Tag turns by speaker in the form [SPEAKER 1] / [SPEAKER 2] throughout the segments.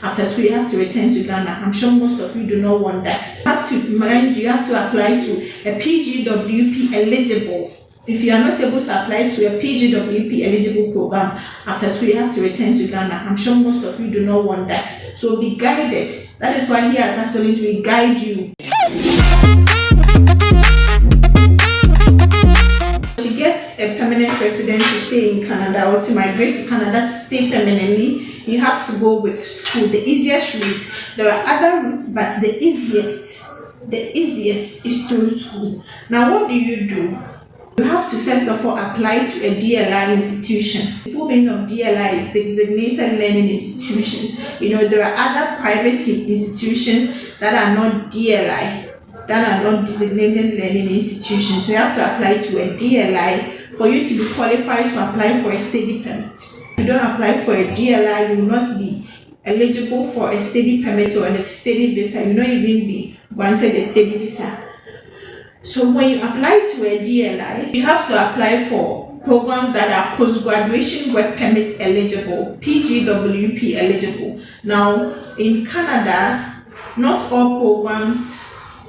[SPEAKER 1] After school, you have to return to Ghana. I'm sure most of you do not want that. You have to apply to a PGWP eligible. If you are not able to apply to a PGWP eligible program after school, you have to return to Ghana. I'm sure most of you do not want that. So be guided. That is why here at Astolinks we guide you. To get a permanent resident to stay in Canada or to migrate to Canada to stay permanently, you have to go with school. The easiest route. There are other routes, but the easiest is through school. Now, what do? You have to first of all apply to a DLI institution. The full meaning of DLI is designated learning institutions. There are other private institutions that are not DLI, that are not designated learning institutions. So you have to apply to a DLI for you to be qualified to apply for a study permit. If you don't apply for a DLI, you will not be eligible for a study permit or a study visa. You will not even be granted a study visa. So when you apply to a DLI, you have to apply for programs that are post-graduation work permit eligible, PGWP eligible. Now, in Canada, not all programs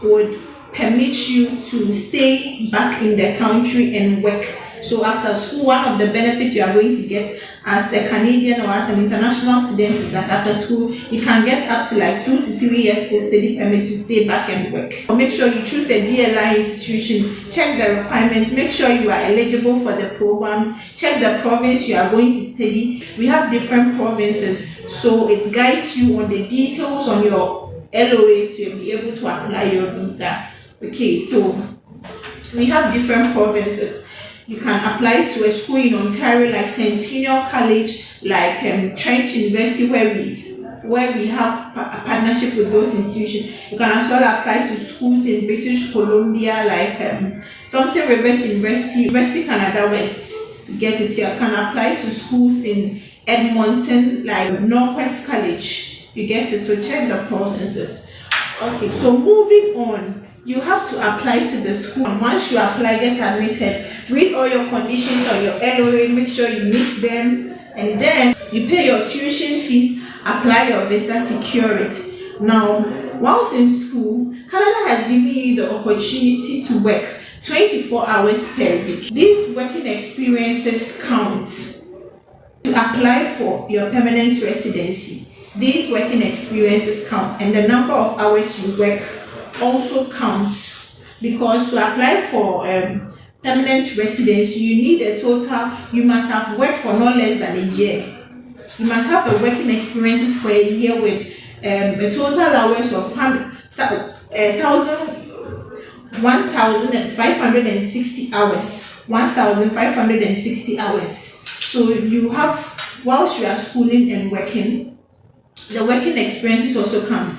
[SPEAKER 1] would permit you to stay back in the country and work. So after school, one of the benefits you are going to get as a Canadian or as an international student is that after school, you can get up to like 2 to 3 years post-study permit to stay back and work. Make sure you choose a DLI institution, check the requirements, make sure you are eligible for the programs, check the province you are going to study. We have different provinces, so it guides you on the details on your LOA to be able to apply your visa. Okay, so we have different provinces. You can apply to a school in Ontario like Centennial College, like Trent University, where we have a partnership with those institutions. You can as well apply to schools in British Columbia, like Thompson Rivers University Canada West. You get it here. You can apply to schools in Edmonton, like Northwest College. You get it. So check the provinces. Okay, so moving on. You have to apply to the school, and once you apply, get admitted, read all your conditions on your LOA, make sure you meet them, and then you pay your tuition fees, apply your visa, secure it. Now, whilst in school, Canada has given you the opportunity to work 24 hours per week. These working experiences count to apply for your permanent residency. These working experiences count, and the number of hours you work also counts, because to apply for permanent residency, you need a total, you must have worked for no less than a year. You must have a working experiences for a year with a total hours of 1,560 hours. 1,560 hours. So you have, whilst you are schooling and working, the working experiences also count.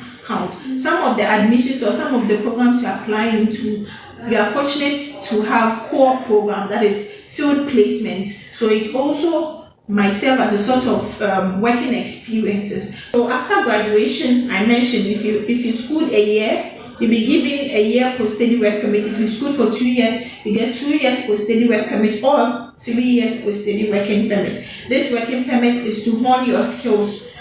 [SPEAKER 1] Some of the admissions or some of the programs you are applying to, we are fortunate to have core program, that is field placement. So it also might serve as a sort of working experiences. So after graduation, I mentioned if you schooled a year, you'll be given a year post-study work permit. If you school for 2 years, you get 2 years post-study work permit or 3 years post-study working permit. This working permit is to hone your skills,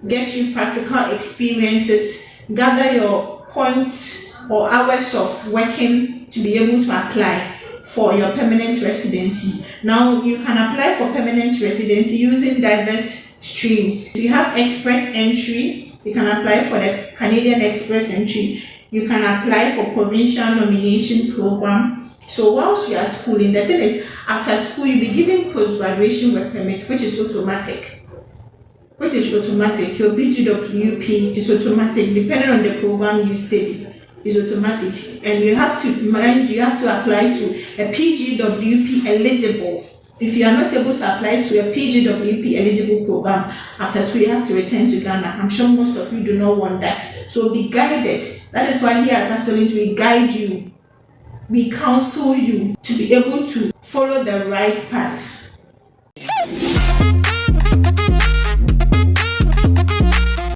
[SPEAKER 1] get you practical experiences, gather your points or hours of working to be able to apply for your permanent residency. Now, you can apply for permanent residency using diverse streams. So you have express entry. You can apply for the Canadian express entry. You can apply for provincial nomination program. So whilst you are schooling, the thing is, after school, you'll be given post-graduation work permit, which is automatic. Your PGWP is automatic, depending on the program you study, is automatic. And you have to apply to a PGWP eligible. If you are not able to apply to a PGWP eligible program after school, you have to return to Ghana. I'm sure most of you do not want that. So be guided. That is why here at Astolinks we guide you. We counsel you to be able to follow the right path.